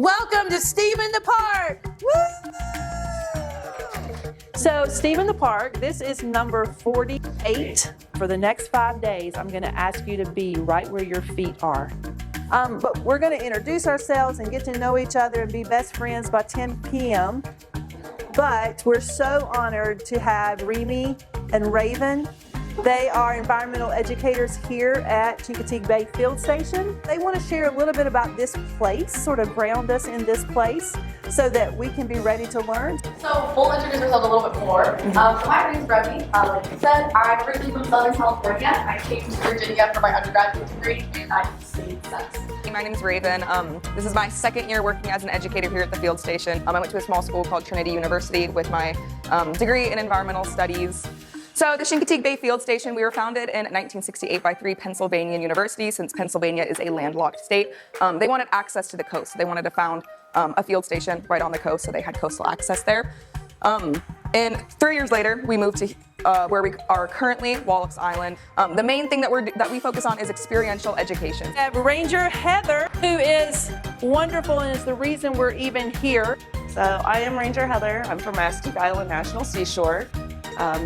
Welcome to Steve in the Park. Woo! So Steve in the Park, this is number 48. For the next 5 days, I'm gonna ask you to be right where your feet are. But we're gonna introduce ourselves and get to know each other and be best friends by 10 p.m. But we're so honored to have Remy and Raven. They are environmental educators here at Assateague Bay Field Station. They want to share a little bit about this place, sort of ground us in this place so that we can be ready to learn. So we'll introduce ourselves a little bit more. My name is Remy. Like you said, I'm originally from Southern California. I came to Virginia for my undergraduate degree and I studied sex. My name is Raven. This is my second year working as an educator here at the field station. I went to a small school called Trinity University with my degree in environmental studies. So the Assateague Bay Field Station, we were founded in 1968 by 3 Pennsylvania universities, since Pennsylvania is a landlocked state. They wanted access to the coast. They wanted to found a field station right on the coast, so they had coastal access there. And 3 years later, we moved to where we are currently, Wallops Island. The main thing that we focus on is experiential education. We have Ranger Heather, who is wonderful and is the reason we're even here. So I am Ranger Heather. I'm from Assateague Island National Seashore.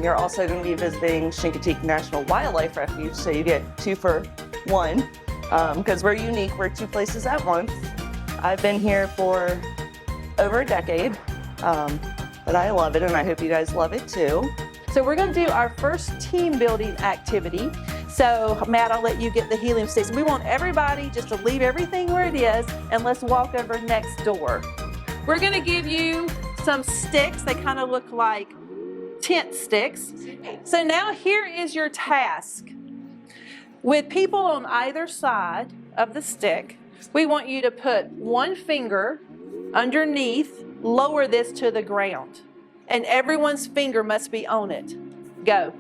You're also going to be visiting Assateague National Wildlife Refuge, so you get 2 for 1 because we're unique. We're 2 places at once. I've been here for over a decade, but I love it, and I hope you guys love it too. So we're going to do our first team building activity. So Matt, I'll let you get the helium sticks. We want everybody just to leave everything where it is, and let's walk over next door. We're going to give you some sticks. They kind of look like tent sticks. So now here is your task. With people on either side of the stick, we want you to put 1 finger underneath, lower this to the ground, and everyone's finger must be on it. Go.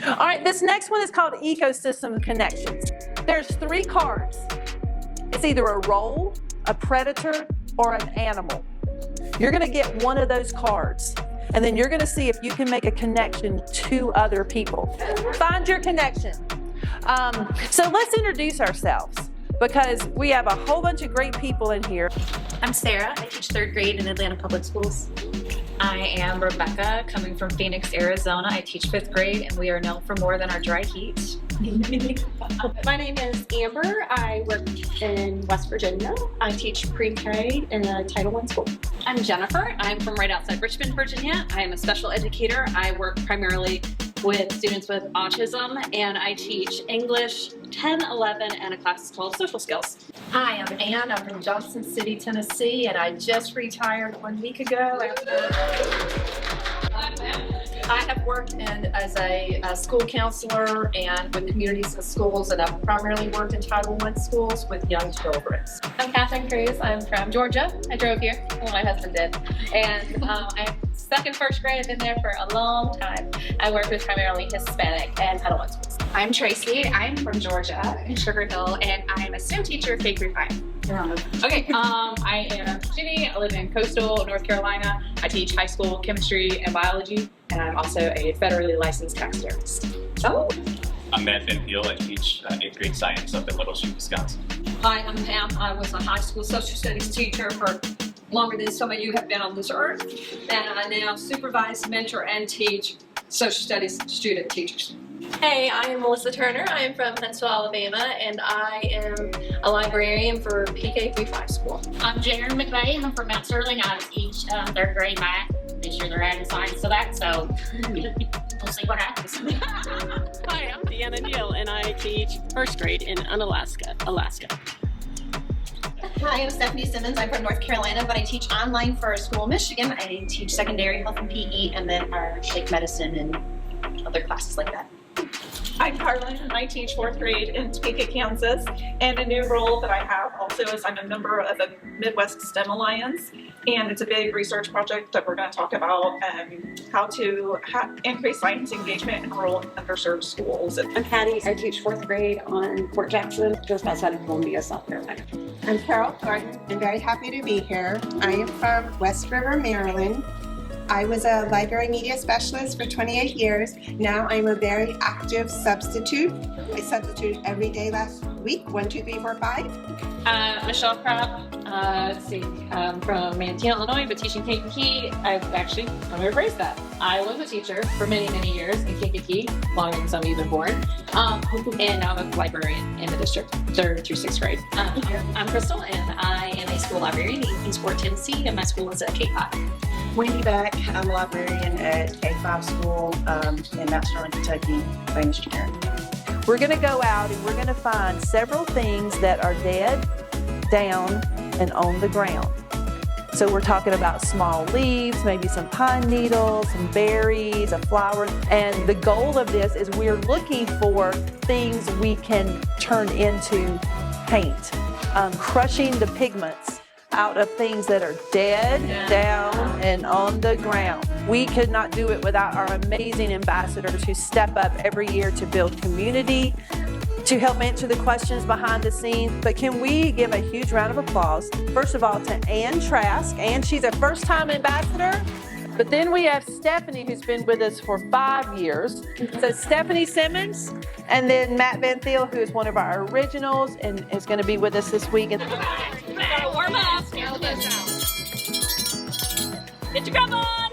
All right, this next one is called Ecosystem Connections. There's 3 cards. It's either a role, a predator, or an animal. You're gonna get one of those cards. And then you're going to see if you can make a connection to other people. Find your connection. So let's introduce ourselves because we have a whole bunch of great people in here. I'm Sarah. I teach 3rd grade in Atlanta Public Schools. I am Rebecca, coming from Phoenix, Arizona. I teach 5th grade, and we are known for more than our dry heat. My name is Amber. I work in West Virginia. I teach pre-K in a Title I school. I'm Jennifer. I'm from right outside Richmond, Virginia. I am a special educator. I work primarily with students with autism, and I teach English 10, 11, and a class called Social Skills. Hi, I'm Ann. I'm from Johnson City, Tennessee, and I just retired 1 week ago. I have worked as a school counselor and with communities and schools, and I've primarily worked in Title I schools with young children. I'm Catherine Cruz. I'm from Georgia. I drove here. Well, my husband did. And I'm stuck in 1st grade. I've been there for a long time. I work with primarily Hispanic and Title I schools. I'm Tracy. I'm from Georgia, in Sugar Hill, and I'm a STEM teacher at K-3 5. Okay, I am Jenny. I live in coastal North Carolina. I teach high school chemistry and biology, and I'm also a federally licensed taxidermist. Oh. I'm Matt Van Peel. I teach 8th grade science up in Little Chute, Wisconsin. Hi, I'm Pam. I was a high school social studies teacher for longer than some of you have been on this earth, and I now supervise, mentor, and teach social studies student teachers. Hey, I am Melissa Turner. I am from Huntsville, Alabama, and I am a librarian for PK 3-5 school. I'm Jaren McVeigh. I'm from Mount Sterling. I teach 3rd grade math. This year they're adding science to that, so we'll see what happens. Hi, I'm Deanna Neal, and I teach 1st grade in Unalaska, Alaska. Hi, I'm Stephanie Simmons. I'm from North Carolina, but I teach online for a school in Michigan. I teach secondary health and PE, and then our like medicine and other classes like that. I'm Carlin, and I teach 4th grade in Topeka, Kansas. And a new role that I have also is I'm a member of the Midwest STEM Alliance, and it's a big research project that we're going to talk about how to increase science engagement in rural and underserved schools. I'm Patty. I teach 4th grade on Fort Jackson, just outside of Columbia, South Carolina. I'm Carol Gordon. I'm very happy to be here. I am from West River, Maryland. I was a library media specialist for 28 years. Now I'm a very active substitute. I substituted every day last week, 1, 2, 3, 4, 5. Michelle Krapp, I'm from Manatee, Illinois, but teaching Kankakee. Let me rephrase that. I was a teacher for many, many years in Kankakee, longer than some of you have been born. And now I'm a librarian in the district, 3rd through 6th grade. I'm Crystal, and I am a school librarian in Kingsport, Tennessee, and my school is at K-5. Wendy Beck, I'm a librarian at K-5 school in Mount Sterling, Kentucky, by Mr. Karen. We're going to go out and we're going to find several things that are dead, down, and on the ground. So we're talking about small leaves, maybe some pine needles, some berries, a flower. And the goal of this is we're looking for things we can turn into paint, crushing the pigments out of things that are dead, down, and on the ground. We could not do it without our amazing ambassadors who step up every year to build community, to help answer the questions behind the scenes. But can we give a huge round of applause, first of all, to Ann Trask. Ann, she's a first-time ambassador. But then we have Stephanie, who's been with us for 5 years. So Stephanie Simmons, and then Matt Van Thiel, who is one of our originals and is going to be with us this week. Warm up. Get your grub on.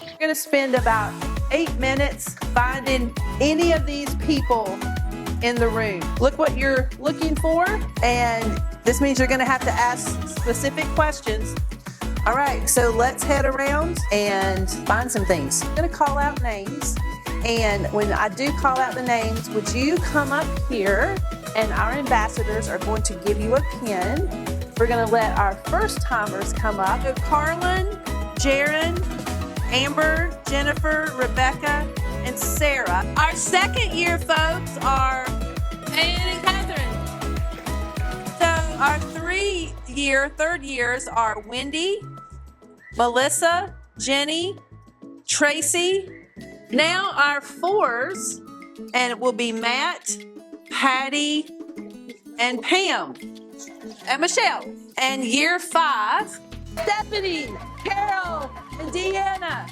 We're going to spend about 8 minutes finding any of these people in the room. Look what you're looking for, and this means you're going to have to ask specific questions. All right, so let's head around and find some things. I'm going to call out names, and when I do call out the names, would you come up here, and our ambassadors are going to give you a pin. We're going to let our first-timers come up. So Carlin, Jaron, Amber, Jennifer, Rebecca, and Sarah. Our second-year folks are Ann and Catherine. So our third years are Wendy, Melissa, Jenny, Tracy. Now our 4s, and it will be Matt, Patty, and Pam, and Michelle. And year 5, Stephanie, Carol, and Deanna.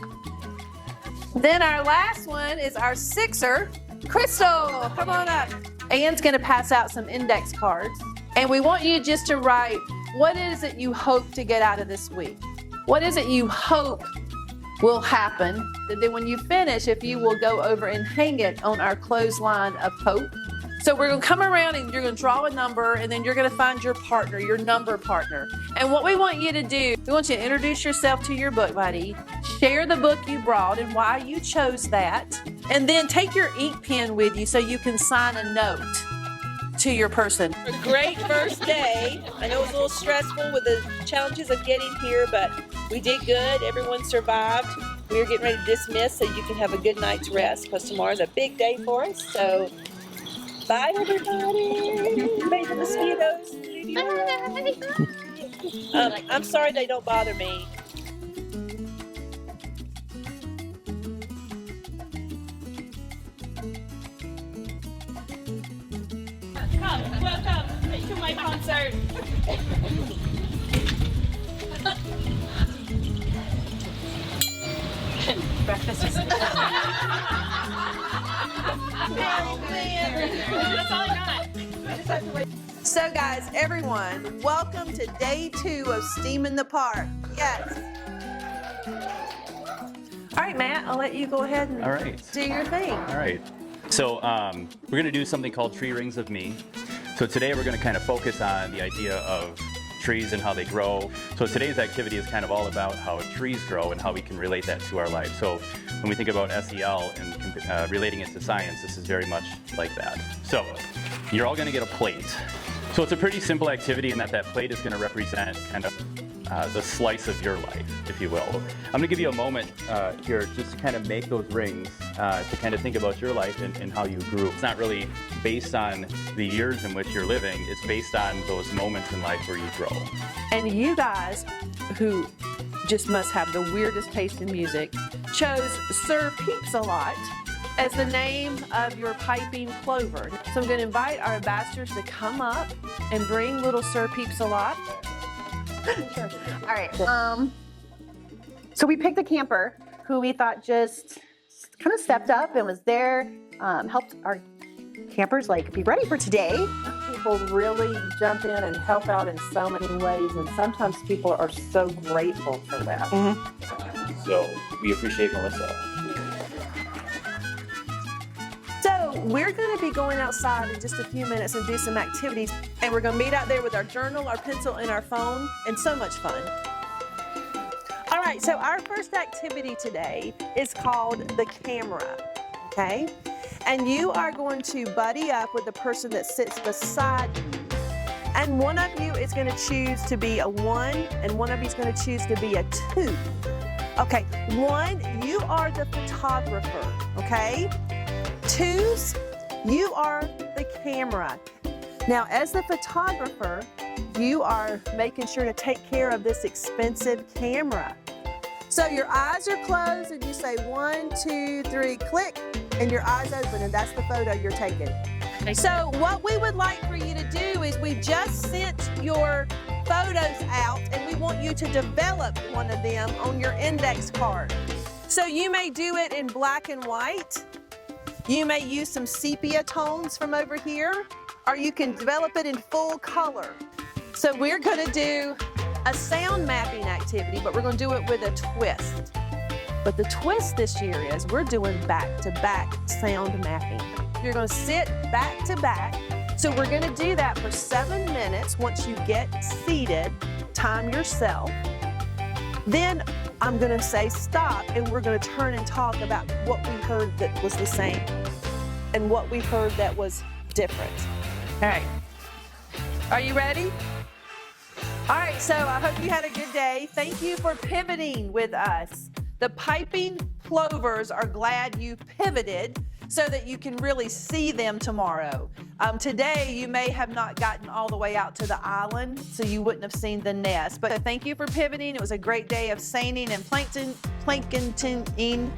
Then our last one is our 6er, Crystal. Come on up. Ann's going to pass out some index cards. And we want you just to write, what is it you hope to get out of this week? What is it you hope will happen? And then when you finish, if you will go over and hang it on our clothesline of hope. So we're going to come around and you're going to draw a number, and then you're going to find your partner, your number partner. And what we want you to do, we want you to introduce yourself to your book buddy, share the book you brought and why you chose that, and then take your ink pen with you so you can sign a note to your person. A great first day. I know it was a little stressful with the challenges of getting here, but we did good. Everyone survived. We are getting ready to dismiss so you can have a good night's rest, because tomorrow's a big day for us. So bye, everybody. Bye, the mosquitoes. Bye. I'm sorry they don't bother me. Welcome to my concert. Breakfast is That's all I got. So guys, everyone, welcome to day 2 of Steam in the Park. Yes. All right, Matt, I'll let you go ahead and do your thing. All right. So we're going to do something called Tree Rings of Me. So today we're going to kind of focus on the idea of trees and how they grow. So today's activity is kind of all about how trees grow and how we can relate that to our life. So when we think about SEL and relating it to science, this is very much like that. So you're all going to get a plate. So it's a pretty simple activity in that plate is going to represent kind of the slice of your life, if you will. I'm going to give you a moment here just to kind of make those rings to kind of think about your life and how you grew. It's not really based on the years in which you're living, it's based on those moments in life where you grow. And you guys, who just must have the weirdest taste in music, chose Sir Peeps-a-Lot as the name of your piping clover. So I'm going to invite our ambassadors to come up and bring little Sir Peeps-a-Lot. All right. So we picked a camper who we thought just kind of stepped up and was there, helped our campers like be ready for today. People really jump in and help out in so many ways, and sometimes people are so grateful for that. So we appreciate Melissa. So we're going to be going outside in just a few minutes and do some activities, and we're going to meet out there with our journal, our pencil, and our phone, and so much fun. All right, so our first activity today is called the camera, okay? And you are going to buddy up with the person that sits beside you. And one of you is going to choose to be a 1, and one of you is going to choose to be a 2. Okay, 1, you are the photographer, okay? 2s, you are the camera. Now, as the photographer, you are making sure to take care of this expensive camera. So your eyes are closed and you say 1, 2, 3, click, and your eyes open, and that's the photo you're taking. So what we would like for you to do is we just sent your photos out, and we want you to develop one of them on your index card. So you may do it in black and white. You may use some sepia tones from over here, or you can develop it in full color. So we're going to do a sound mapping activity, but we're going to do it with a twist. But the twist this year is we're doing back-to-back sound mapping. You're going to sit back-to-back. So we're going to do that for 7 minutes. Once you get seated, time yourself. Then I'm going to say stop, and we're going to turn and talk about what we heard that was the same and what we heard that was different. All right. Are you ready? All right, so I hope you had a good day. Thank you for pivoting with us. The piping plovers are glad you pivoted so that you can really see them tomorrow. Today, you may have not gotten all the way out to the island, so you wouldn't have seen the nest. But thank you for pivoting. It was a great day of seining and planktoning.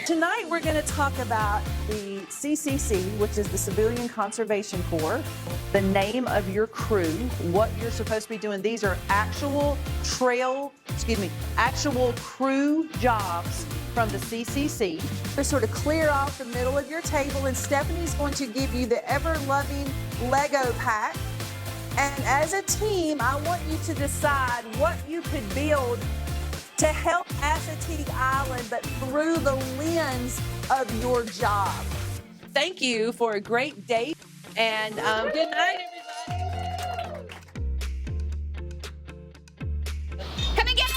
Tonight we're going to talk about the CCC, which is the Civilian Conservation Corps, the name of your crew, what you're supposed to be doing. These are actual actual crew jobs from the CCC. To sort of clear off the middle of your table, and Stephanie's going to give you the ever-loving Lego pack. And as a team, I want you to decide what you could build to help Assateague Island, but through the lens of your job. Thank you for a great day, and good night, everybody. Come and get it!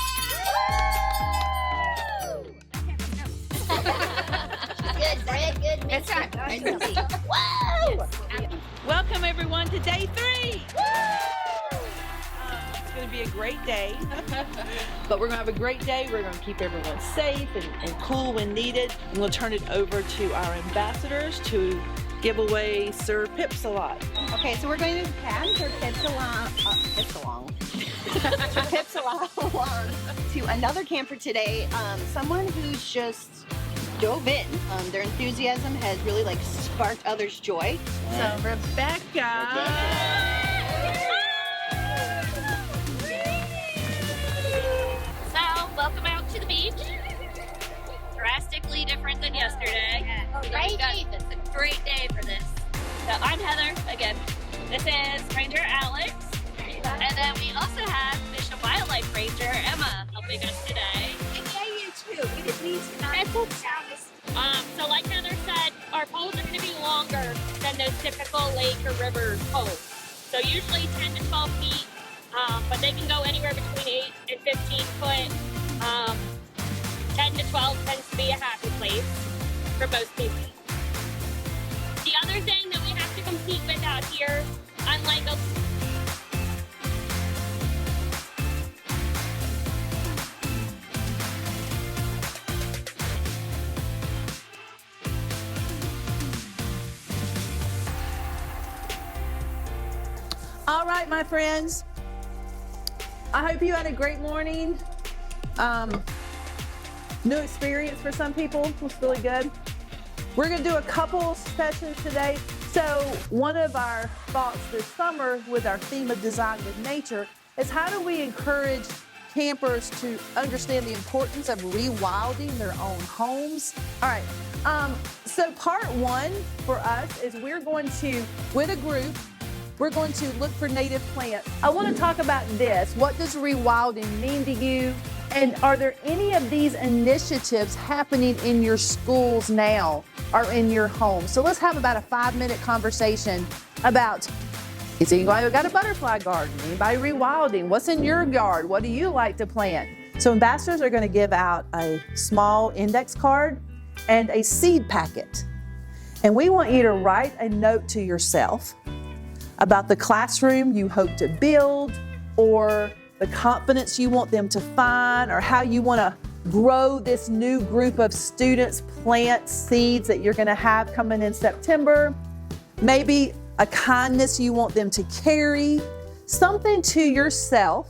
Good, Brad, good. That's right. Whoa! Welcome, everyone, to day 3. It's going to be a great day, but we're going to have a great day. We're going to keep everyone safe and cool when needed. And we'll turn it over to our ambassadors to give away Sir Pips-a-lot. Okay, so we're going to pass Sir Pips-a-lot along to another camper today. Someone who's just dove in. Their enthusiasm has really sparked others' joy. So Rebecca. Welcome out to the beach. Drastically different than yesterday. It's a great day for this. So I'm Heather again. This is Ranger Alex. And then we also have Fish and Wildlife Ranger Emma helping us today. Yeah, you too. We didn't need to So like Heather said, our poles are going to be longer than those typical lake or river poles. So usually 10 to 12 feet, but they can go anywhere between 8 and 15 foot. 10 to 12 tends to be a happy place for most people. The other thing that we have to compete with out here, unlike All right, my friends. I hope you had a great morning. New experience for some people. It was really good. We're going to do a couple sessions today. So one of our thoughts this summer with our theme of Design with Nature is how do we encourage campers to understand the importance of rewilding their own homes. All right, so part one for us is we're going to, with a group, we're going to look for native plants. I want to talk about this. What does rewilding mean to you? And are there any of these initiatives happening in your schools now or in your home? So let's have about a 5-minute conversation about, is anybody got a butterfly garden? Anybody rewilding? What's in your yard? What do you like to plant? So ambassadors are going to give out a small index card and a seed packet. And we want you to write a note to yourself about the classroom you hope to build, or the confidence you want them to find, or how you want to grow this new group of students, plant seeds that you're going to have coming in September. Maybe a kindness you want them to carry, something to yourself,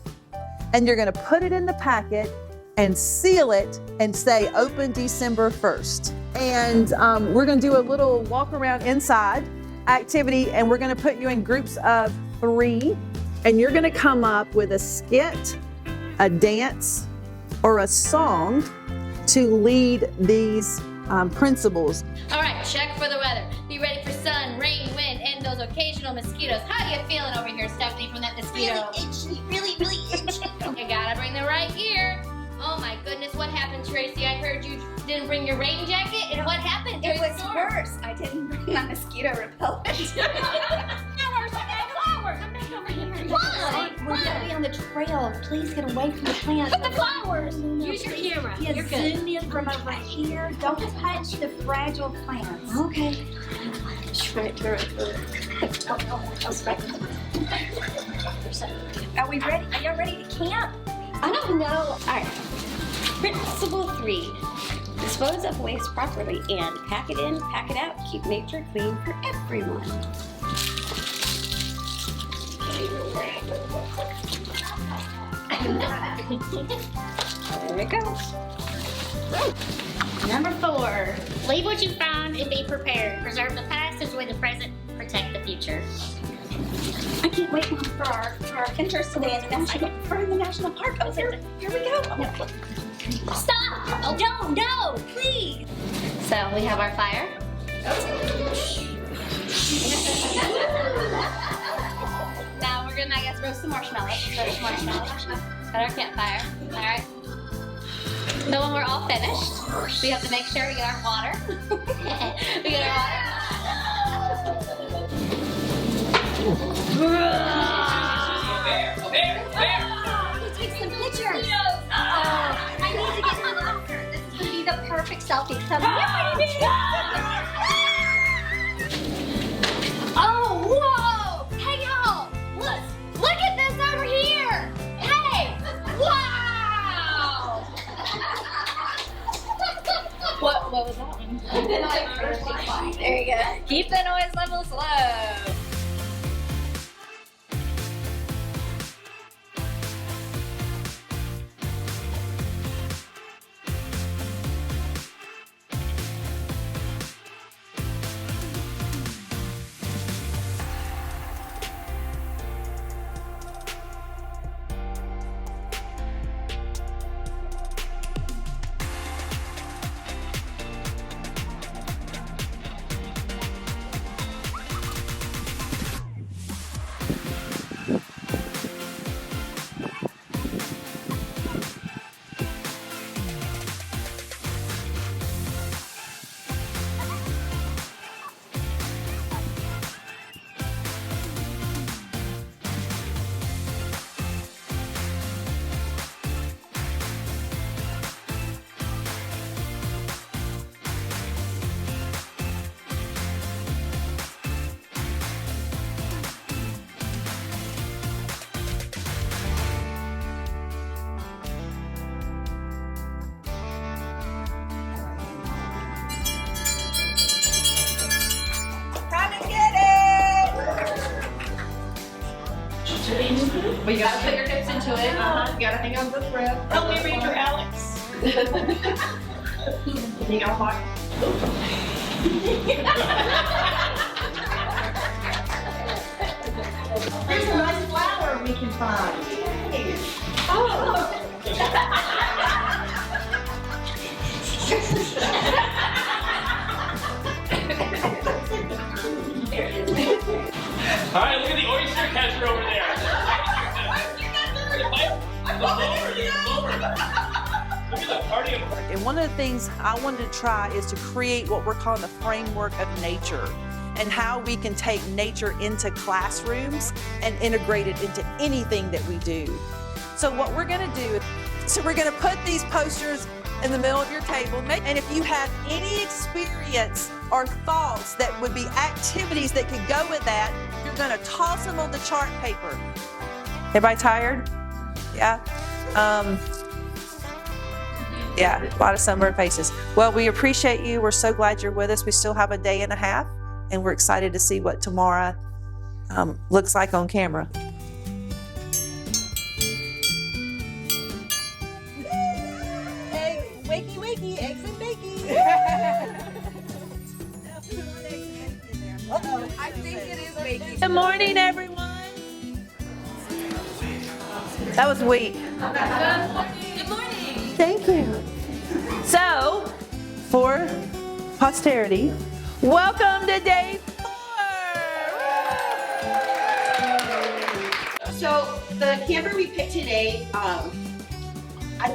and you're going to put it in the packet and seal it and say open December 1st. And we're going to do a little walk around inside activity, and we're going to put you in groups of 3, and you're going to come up with a skit, a dance, or a song to lead these principles. All right, check for the weather. Be ready for sun, rain, wind, and those occasional mosquitoes. How you feeling over here, Stephanie, from that mosquito? Really itchy. You gotta bring the right gear. Oh my goodness, what happened, Tracy? I heard you didn't bring your rain jacket, and what happened? It was worse. I didn't bring my mosquito repellent. We're gonna be on the trail. Please get away from the plants. Put the flowers. Use your camera. Yeah, You're good. zoom in from over here. Don't touch the fragile plants. Okay. Are we ready? Are y'all ready to camp? I don't know. All right. Principle 3. Dispose of waste properly and pack it in, pack it out. Keep nature clean for everyone. There it goes. Number 4. Leave what you found and be prepared. Preserve the past, enjoy the present, protect the future. I can't wait for our Pinterest today in the national park. Oh, here we go. Stop! Oh, no, please. So we have our fire. Now we're gonna, I guess, roast some marshmallows. At our campfire. All right. So when we're all finished, we have to make sure we get our water. We get our water. Take some pictures. I need to get my locker. This is gonna be the perfect selfie. Oh, whoa! Hey, y'all! Look at this over here! Hey! Wow! What was that one? There you go. Keep the noise level low. you gotta put your hips into it. You gotta hang on to the thread. Help me read your Alex. You know what? Here's a nice flower we can find. Yay. Oh. All right, look at the oyster catcher over there. Look at the party. And one of the things I wanted to try is to create what we're calling the framework of nature and how we can take nature into classrooms and integrate it into anything that we do. So what we're gonna do, we're gonna put these posters in the middle of your table. And if you have any experience or thoughts that would be activities that could go with that, you're gonna toss them on the chart paper. Everybody tired? Yeah? Yeah, a lot of sunburned faces. Well, we appreciate you. We're so glad you're with us. We still have a day and a half, and we're excited to see what tomorrow looks like on camera. Wakey, wakey, eggs and bacon. Uh-oh. I think it is bacon. Good morning, everyone. That was weak. Good morning. Thank you. So, for posterity, welcome to day 4. So the camper we picked today, I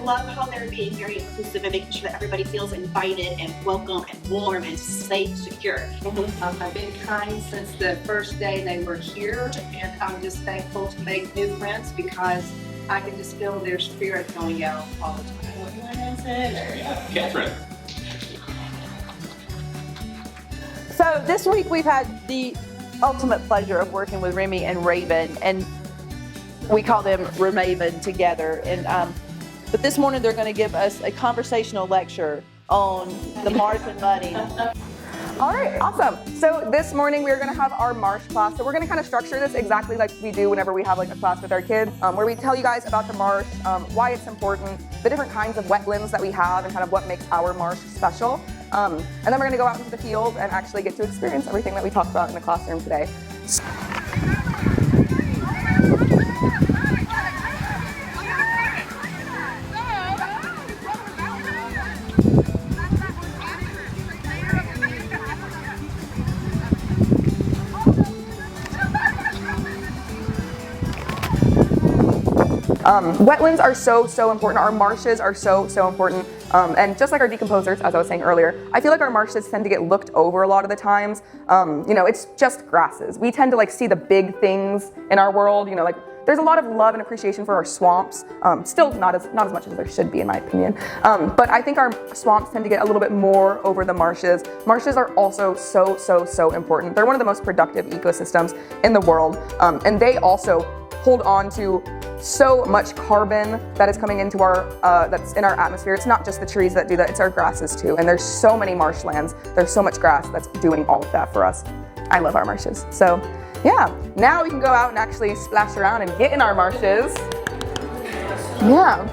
love how they're being very inclusive and making sure that everybody feels invited and welcome and warm and safe, secure. I've been kind since the first day they were here, and I'm just thankful to make new friends because I can just feel their spirit going out all the time. Catherine. So this week we've had the ultimate pleasure of working with Remy and Raven, and we call them Remaven together. And but this morning they're going to give us a conversational lecture on the marsh and money. All right, awesome. So this morning we're gonna have our marsh class. So we're gonna kind of structure this exactly like we do whenever we have like a class with our kids, where we tell you guys about the marsh, why it's important, the different kinds of wetlands that we have, and kind of what makes our marsh special. And then we're gonna go out into the field and actually get to experience everything that we talked about in the classroom today. Wetlands are so important. Our marshes are so important. And just like our decomposers, as I was saying earlier, I feel like our marshes tend to get looked over a lot of the times. You know, it's just grasses. We tend to like see the big things in our world. You know, like there's a lot of love and appreciation for our swamps. Still not as much as there should be, in my opinion. But I think our swamps tend to get a little bit more over the marshes. Marshes are also so important. They're one of the most productive ecosystems in the world, and they also hold on to so much carbon that is coming into our that's in our atmosphere. It's not just the trees that do that, it's our grasses too. And there's so many marshlands, there's so much grass that's doing all of that for us. I love our marshes. So yeah, now we can go out and actually splash around and get in our marshes. Yeah.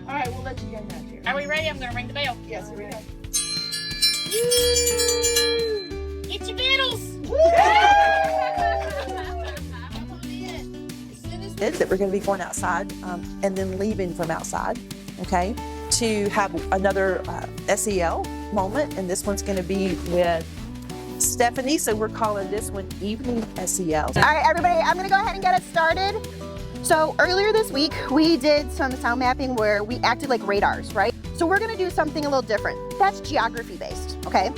All right, we'll let you go now, Jerry. Are we ready? I'm going to ring the bell. Yes, here we go. Get your Beatles. That we're going to be going outside and then leaving from outside, okay, to have another SEL moment, and this one's going to be with Stephanie, so we're calling this one Evening SEL. All right, everybody, I'm gonna go ahead and get us started. So earlier this week, we did some sound mapping where we acted like radars, right? So we're gonna do something a little different. That's geography based, okay?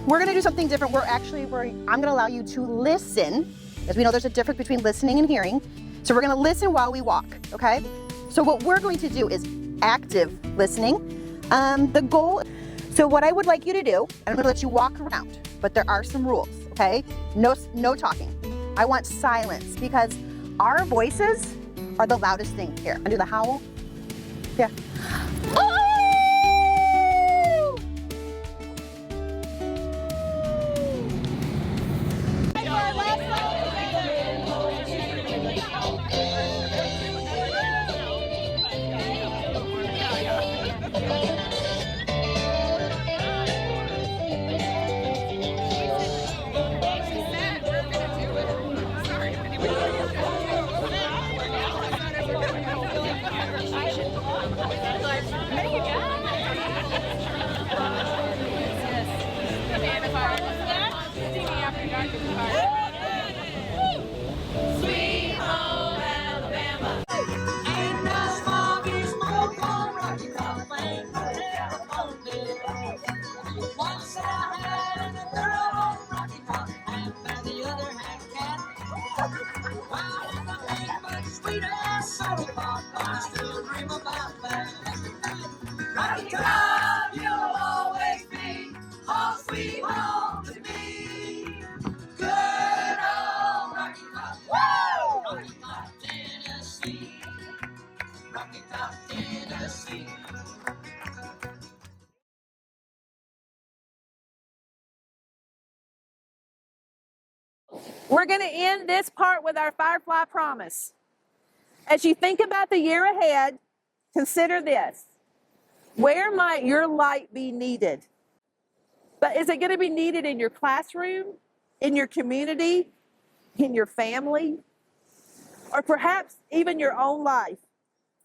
We're gonna do something different. I'm gonna allow you to listen, as we know there's a difference between listening and hearing. So we're gonna listen while we walk, okay? So what we're going to do is active listening. The goal, so what I would like you to do, I'm gonna let you walk around, but there are some rules, okay? No talking. I want silence because our voices are the loudest thing here. And do the howl. Yeah. We're going to end this part with our Firefly promise. As you think about the year ahead, consider this. Where might your light be needed? But is it going to be needed in your classroom, in your community, in your family, or perhaps even your own life?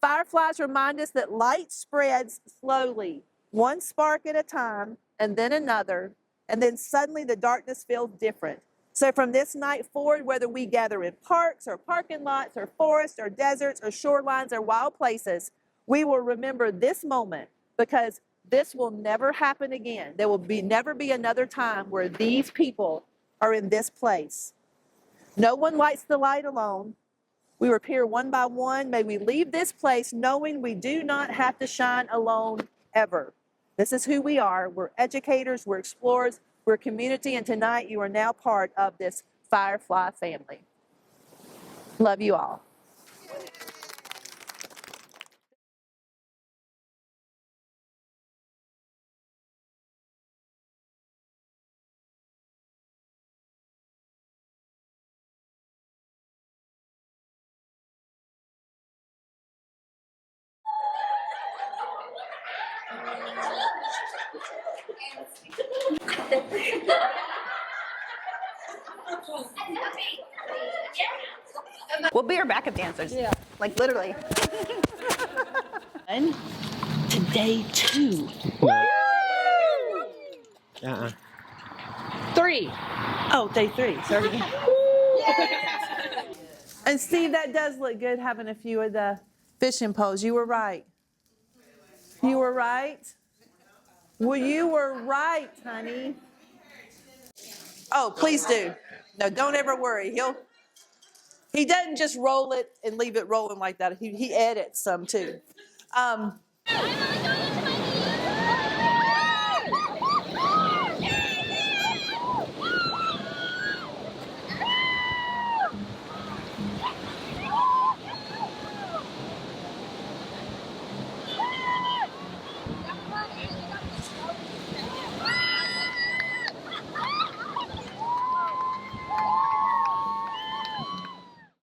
Fireflies remind us that light spreads slowly, one spark at a time, and then another, and then suddenly the darkness feels different. So from this night forward, whether we gather in parks or parking lots or forests or deserts or shorelines or wild places, we will remember this moment because this will never happen again. There will never be another time where these people are in this place. No one lights the light alone. We appear one by one. May we leave this place knowing we do not have to shine alone ever. This is who we are. We're educators, we're explorers, we're community, and tonight you are now part of this Firefly family. Love you all. We'll be your backup dancers. Yeah. Like literally. And to day 2. Uh-uh. 3. Oh, day 3. Sorry. And Steve, that does look good having a few of the fishing poles. You were right. You were right. Well, you were right, honey. Oh, please do. No, don't ever worry. He doesn't just roll it and leave it rolling like that. He edits some too.